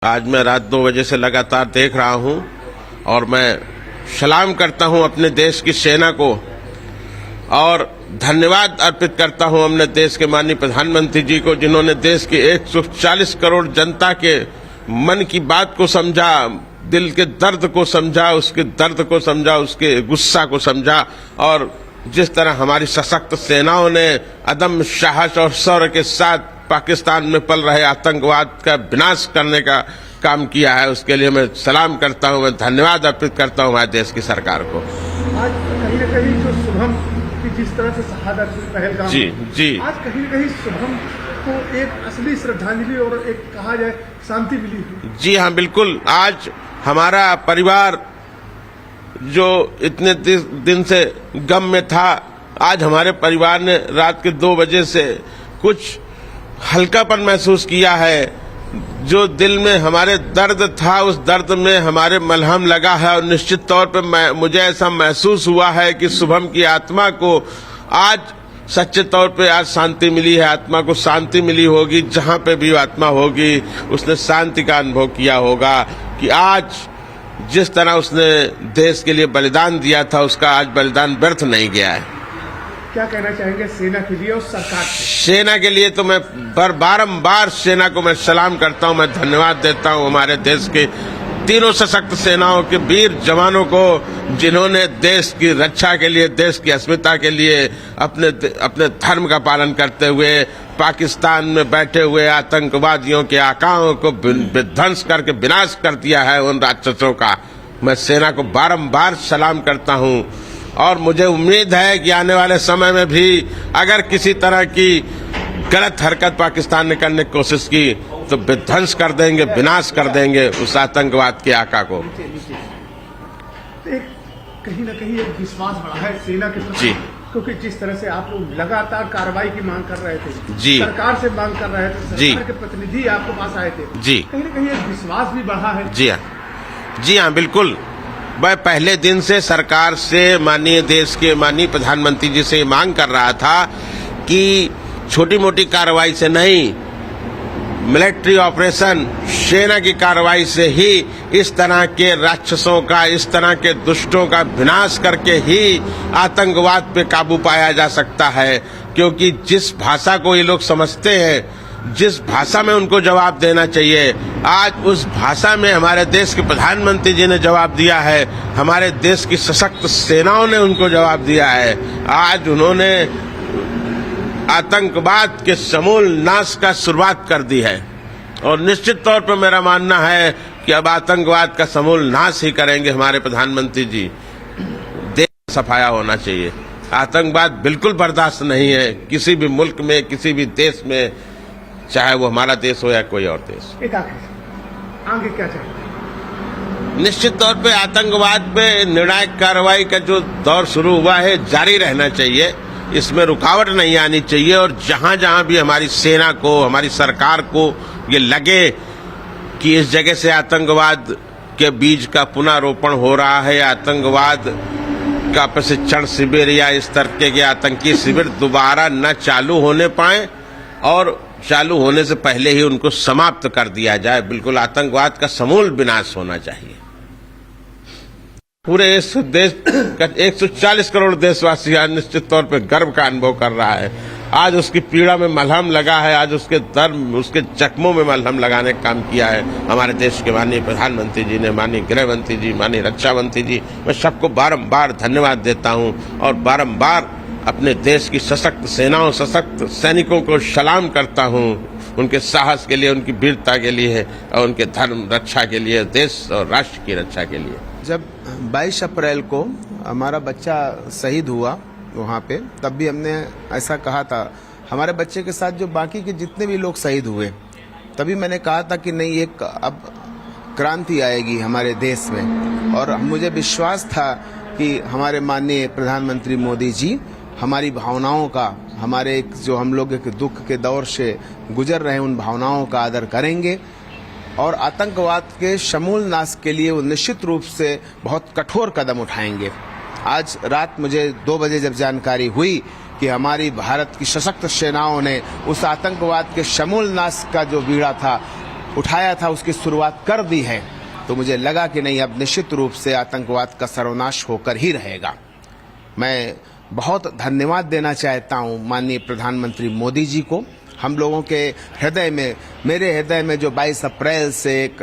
आज मैं रात 2 बजे से लगातार देख रहा हूं और मैं सलाम करता हूं अपने देश की सेना को और धन्यवाद अर्पित करता हूं अपने देश के माननीय प्रधानमंत्री जी को, जिन्होंने देश की 140 करोड़ जनता के मन की बात को समझा, दिल के दर्द को समझा, उसके दर्द को समझा, उसके गुस्सा को समझा और जिस तरह हमारी सशक्त सेनाओं ने अदम्य साहस और शौर्य के साथ पाकिस्तान में पल रहे आतंकवाद का विनाश करने का काम किया है, उसके लिए मैं सलाम करता हूं, मैं धन्यवाद अर्पित करता हूं हमारे देश की सरकार को। आज कहीं न कहीं जो शुभम की जिस तरह से शहादत पहलगाम, जी आज कहीं न कहीं शुभम को एक असली श्रद्धांजलि और एक कहा जाए शांति मिली। जी हाँ, बिल्कुल। आज हमारा परिवार जो इतने दिन से गम में था, आज हमारे परिवार ने रात के 2 बजे से कुछ हल्कापन महसूस किया है। जो दिल में हमारे दर्द था, उस दर्द में हमारे मलहम लगा है और निश्चित तौर पे मुझे ऐसा महसूस हुआ है कि शुभम की आत्मा को आज सच्चे तौर पे आज शांति मिली है, आत्मा को शांति मिली होगी। जहां पे भी आत्मा होगी उसने शांति का अनुभव किया होगा कि आज जिस तरह उसने देश के लिए बलिदान दिया था, उसका आज बलिदान व्यर्थ नहीं गया है। क्या कहना चाहेंगे सेना के लिए और सरकार से? सेना के लिए तो मैं बारंबार सेना को मैं सलाम करता हूं, मैं धन्यवाद देता हूं हमारे देश के तीनों सशक्त सेनाओं के वीर जवानों को, जिन्होंने देश की रक्षा के लिए, देश की अस्मिता के लिए अपने धर्म का पालन करते हुए पाकिस्तान में बैठे हुए आतंकवादियों के आकाओं को विध्वंस करके विनाश कर दिया है उन राक्षसों का। मैं सेना को बारंबार सलाम करता हूं और मुझे उम्मीद है कि आने वाले समय में भी अगर किसी तरह की गलत हरकत पाकिस्तान ने करने की कोशिश की तो विध्वंस कर देंगे, विनाश कर देंगे उस आतंकवाद के आका को। कहीं न कहीं एक विश्वास बढ़ा है सेना के प्रति, जी, क्योंकि जिस तरह से आप लोग लगातार कार्रवाई की मांग कर रहे थे, जी, सरकार से मांग कर रहे थे, सरकार के प्रतिनिधि आपके पास आए थे, जी, कहीं न कहीं एक विश्वास भी बढ़ा है। जी हाँ, बिल्कुल। मैं पहले दिन से सरकार से, माननीय देश के माननीय प्रधानमंत्री जी से मांग कर रहा था कि छोटी मोटी कार्रवाई से नहीं, मिलिट्री ऑपरेशन, सेना की कार्रवाई से ही इस तरह के राक्षसों का, इस तरह के दुष्टों का विनाश करके ही आतंकवाद पे काबू पाया जा सकता है। क्योंकि जिस भाषा को ये लोग समझते हैं, जिस भाषा में उनको जवाब देना चाहिए, आज उस भाषा में हमारे देश के प्रधानमंत्री जी ने जवाब दिया है, हमारे देश की सशक्त सेनाओं ने उनको जवाब दिया है। आज उन्होंने आतंकवाद के समूल नाश का शुरुआत कर दी है और निश्चित तौर पर मेरा मानना है कि अब आतंकवाद का समूल नाश ही करेंगे हमारे प्रधानमंत्री जी। देश सफाया होना चाहिए, आतंकवाद बिल्कुल बर्दाश्त नहीं है किसी भी मुल्क में, किसी भी देश में, चाहे वो हमारा देश हो या कोई और देश। आगे क्या चाहिए? निश्चित तौर पे आतंकवाद पे निर्णायक कार्रवाई का जो दौर शुरू हुआ है जारी रहना चाहिए, इसमें रुकावट नहीं आनी चाहिए और जहां जहां भी हमारी सेना को, हमारी सरकार को ये लगे कि इस जगह से आतंकवाद के बीज का पुनरोपण हो रहा है, आतंकवाद का प्रशिक्षण शिविर या इस तरह के आतंकी शिविर दोबारा न चालू होने पाए और चालू होने से पहले ही उनको समाप्त कर दिया जाए। बिल्कुल आतंकवाद का समूल विनाश होना चाहिए। पूरे इस देश का 140 करोड़ देशवासी आज निश्चित तौर पे गर्व का अनुभव कर रहा है। आज उसकी पीड़ा में मलहम लगा है, आज उसके दर्द, उसके जख्मों में मलहम लगाने का काम किया है हमारे देश के माननीय प्रधानमंत्री जी ने, माननीय गृह मंत्री जी, माननीय रक्षा मंत्री जी। मैं सबको बारंबार धन्यवाद देता हूं और बारंबार अपने देश की सशक्त सेनाओं, सशक्त सैनिकों को सलाम करता हूं, उनके साहस के लिए, उनकी वीरता के लिए और उनके धर्म रक्षा के लिए, देश और राष्ट्र की रक्षा के लिए। जब 22 अप्रैल को हमारा बच्चा शहीद हुआ वहाँ पे, तब भी हमने ऐसा कहा था, हमारे बच्चे के साथ जो बाकी के जितने भी लोग शहीद हुए, तभी मैंने कहा था कि नहीं, एक अब क्रांति आएगी हमारे देश में। और मुझे विश्वास था कि हमारे माननीय प्रधानमंत्री मोदी जी हमारी भावनाओं का, हमारे जो हम लोग एक दुख के दौर से गुजर रहे हैं, उन भावनाओं का आदर करेंगे और आतंकवाद के समूल नाश के लिए वो निश्चित रूप से बहुत कठोर कदम उठाएंगे। आज रात मुझे 2 बजे जब जानकारी हुई कि हमारी भारत की सशक्त सेनाओं ने उस आतंकवाद के समूल नाश का जो बीड़ा था उठाया था उसकी शुरुआत कर दी है, तो मुझे लगा कि नहीं, अब निश्चित रूप से आतंकवाद का सर्वनाश होकर ही रहेगा। मैं बहुत धन्यवाद देना चाहता हूं माननीय प्रधानमंत्री मोदी जी को। हम लोगों के हृदय में, मेरे हृदय में जो 22 अप्रैल से एक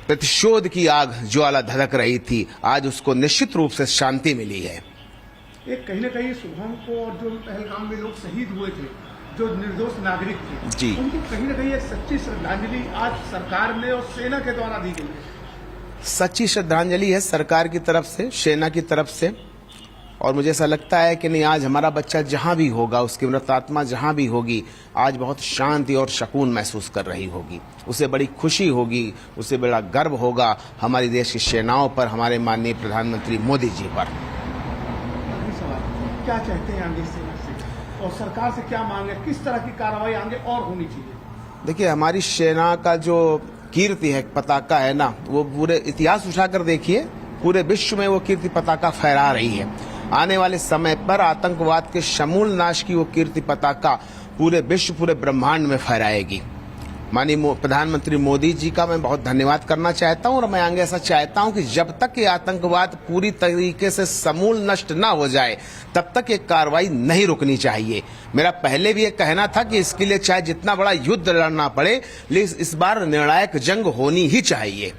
प्रतिशोध की आग ज्वाला धधक रही थी, आज उसको निश्चित रूप से शांति मिली है। एक कहीं ना कहीं सुबह को और जो पहलगाम में लोग शहीद हुए थे, जो निर्दोष नागरिक थे जी, उनको कहीं ना कहीं एक सच्ची श्रद्धांजलि आज सरकार ने और सेना के द्वारा दी गई है। सच्ची श्रद्धांजलि है सरकार की तरफ से, सेना की तरफ से। और मुझे ऐसा लगता है कि नहीं, आज हमारा बच्चा जहां भी होगा, उसकी मृत आत्मा जहां भी होगी, आज बहुत शांति और सुकून महसूस कर रही होगी। उसे बड़ी खुशी होगी, उसे बड़ा गर्व होगा हमारी देश की सेनाओं पर, हमारे माननीय प्रधानमंत्री मोदी जी पर। आखिरी सवाल, क्या चाहते हैं आगे सेना से और सरकार से क्या मांगे, किस तरह की कार्रवाई आगे और होनी चाहिए? देखिए, हमारी सेना का जो कीर्ति है, पताका है ना, वो पूरे इतिहास उठाकर देखिए, पूरे विश्व में वो कीर्ति पताका फहरा रही है। आने वाले समय पर आतंकवाद के समूल नाश की वो कीर्ति पताका पूरे विश्व, पूरे ब्रह्मांड में फहराएगी। माननीय प्रधानमंत्री मोदी जी का मैं बहुत धन्यवाद करना चाहता हूं, और मैं आगे ऐसा चाहता हूं कि जब तक ये आतंकवाद पूरी तरीके से समूल नष्ट ना हो जाए, तब तक ये कार्रवाई नहीं रुकनी चाहिए। मेरा पहले भी ये कहना था कि इसके लिए चाहे जितना बड़ा युद्ध लड़ना पड़े, लेकिन इस बार निर्णायक जंग होनी ही चाहिए।